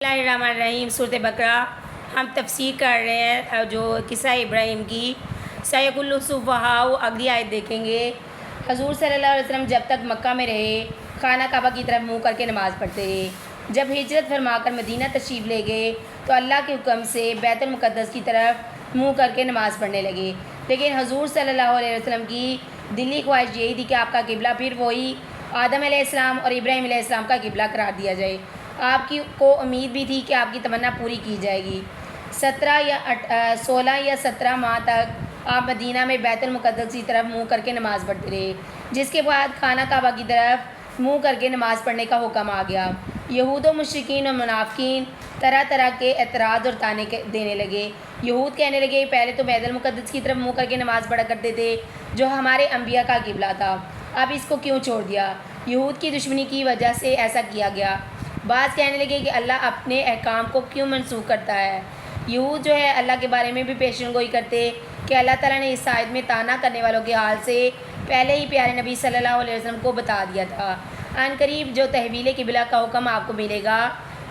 Bismillahirrahmanirrahim सूरत बकरा हम तफसीर कर रहे हैं जो किस्सा इब्राहिम की। सयकुल्लु सुफ़हाउ अगली आयत देखेंगे। हजूर सल्लल्लाहु अलैहि वसल्लम जब तक मक्का में रहे खाना काबा की तरफ मुँह करके नमाज़ पढ़ते रहे। जब हिजरत फरमाकर मदीना तशरीफ़ ले गए तो अल्लाह के हुक्म से बैतुल मुक़द्दस की तरफ मुँह करके नमाज़ पढ़ने लगे। लेकिन हजूर सल्लल्लाहु अलैहि वसल्लम की दिली ख्वाहिश यही थी कि आपका किबला फिर वही आदम अलैहिस्सलाम और इब्राहिम अलैहिस्सलाम का किबला करार दिया जाए। आपकी को उम्मीद भी थी कि आपकी तमन्ना पूरी की जाएगी। 16 या 17 माह तक आप मदीना में बैतुल मुक़द्दस की तरफ मुँह करके नमाज़ पढ़ते रहे, जिसके बाद खाना काबा की तरफ मुँह करके नमाज़ पढ़ने का हुक्म आ गया। यहूद व मुशरिकीन और मुनाफिकीन तरह तरह के एतराज़ और ताने देने लगे। यहूद कहने लगे पहले तो बैतुल मुक़द्दस की तरफ मुँह करके नमाज़ पढ़ा करते थे जो हमारे अम्बिया का किबला था, अब इसको क्यों छोड़ दिया। यहूद की दुश्मनी की वजह से ऐसा किया गया। बाज़ कहने लगे कि अल्लाह अपने अहकाम को क्यों मनसूख करता है। यहूद जो है अल्लाह के बारे में भी पेशन गोई करते कि अल्लाह ताला ने इस आयत में ताना करने वालों के हाल से पहले ही प्यारे नबी सल्लल्लाहु अलैहि वसल्लम को बता दिया था। अनकरीब जो तहवील किबला का हुक्म आपको मिलेगा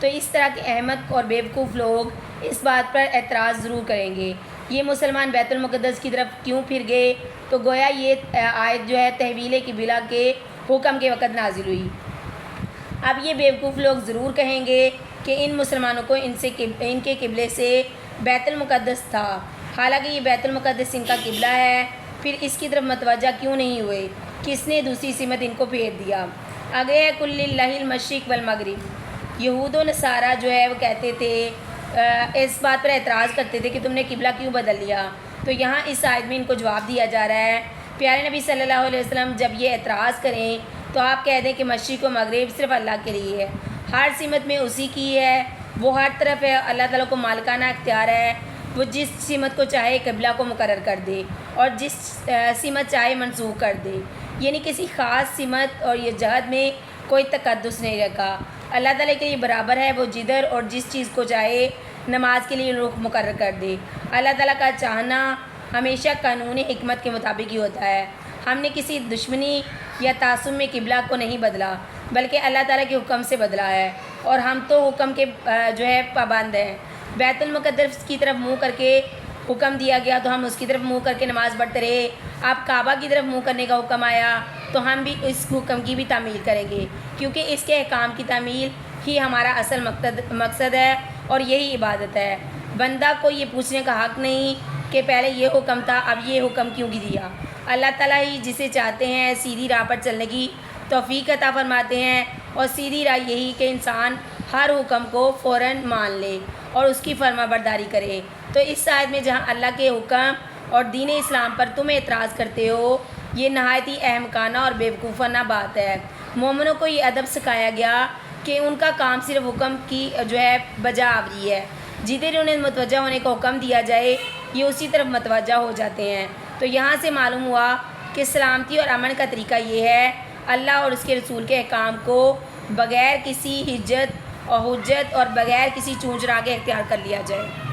तो इस तरह के अहमक और बेवकूफ़ लोग इस बात पर एतराज़ ज़रूर करेंगे ये मुसलमान बैतुल मुक़द्दस की तरफ क्यों फिर गए। तो गोया ये आयत जो है तहवील किबला के हुक्म के वक़्त नाजिल हुई। अब ये बेवकूफ़ लोग ज़रूर कहेंगे कि इन मुसलमानों को इनके किबले से बैतुल मुक़द्दस था, हालांकि ये बैतुल मुक़द्दस इनका किबला है, फिर इसकी तरफ मतवज्जा क्यों नहीं हुए, किसने दूसरी सिमत इनको फेर दिया। आगे है कुल्लिल्लाहिल मशरिक़ वल मग़रिब। यहूद व नसारा जो है वो कहते थे इस बात पर एतराज़ करते थे कि तुमने किबला क्यों बदल लिया। तो यहाँ इस आयत में इनको जवाब दिया जा रहा है प्यारे नबी सल्लल्लाहु अलैहि वसल्लम जब ये एतराज़ करें तो आप कह दें कि मशरिक़ व मग़रिब सिर्फ़ अल्लाह के लिए है, हर सिमत में उसी की है, वो हर तरफ है, अल्लाह ताला को मालिकाना इख्तियार है, वो जिस सिमत को चाहे किबला को मुकर्रर कर दे और जिस सिमत चाहे मनसूख कर दे, यानी किसी ख़ास सिमत और ये जहद में कोई तकद्दुस नहीं रखा। अल्लाह ताला के लिए बराबर है, वो जिधर और जिस चीज़ को चाहे नमाज के लिए रुख मुकर्रर कर दे। अल्लाह ताला का चाहना हमेशा कानून हिकमत के मुताबिक ही होता है। हमने किसी दुश्मनी या तासुब में किबला को नहीं बदला बल्कि अल्लाह ताला के हुक्म से बदला है और हम तो हुक्म के जो है पाबंद हैं। बैतुल मुक़द्दस की तरफ मुँह करके हुक्म दिया गया तो हम उसकी तरफ मुँह करके नमाज़ पढ़ते रहे। अब काबा की तरफ मुँह करने का हुक्म आया तो हम भी इस हुक्म की भी तामील करेंगे, क्योंकि इसके अहकाम की तामील ही हमारा असल मकसद है और यही इबादत है। बंदा को ये पूछने का हक़ नहीं कि पहले ये हुक्म था अब ये हुक्म क्यों दिया। अल्लाह ताला ही जिसे चाहते हैं सीधी राह पर चलने की तौफ़ीक़ अता फरमाते हैं और सीधी राह यही कि इंसान हर हुक्म को फ़ौरन मान ले और उसकी फरमाबरदारी करे। तो इस आयत में जहाँ अल्लाह के हुक्म और दीन इस्लाम पर तुम एतराज़ करते हो, ये नहायत ही अहमकाना और बेवकूफ़ाना बात है। मोमिनों को ये अदब सिखाया गया कि उनका काम सिर्फ़ हुक्म की जो है बजा आवरी है, जिधर उन्हें मुतवज्जा होने का हुक्म दिया जाए ये उसी तरफ मुतवज्जा हो जाते हैं। तो यहाँ से मालूम हुआ कि सलामती और अमन का तरीका ये है अल्लाह और उसके रसूल के अहकाम को बग़ैर किसी हिज्जत और हुज्जत और बग़ैर किसी चूंच राह के इख्तियार कर लिया जाए।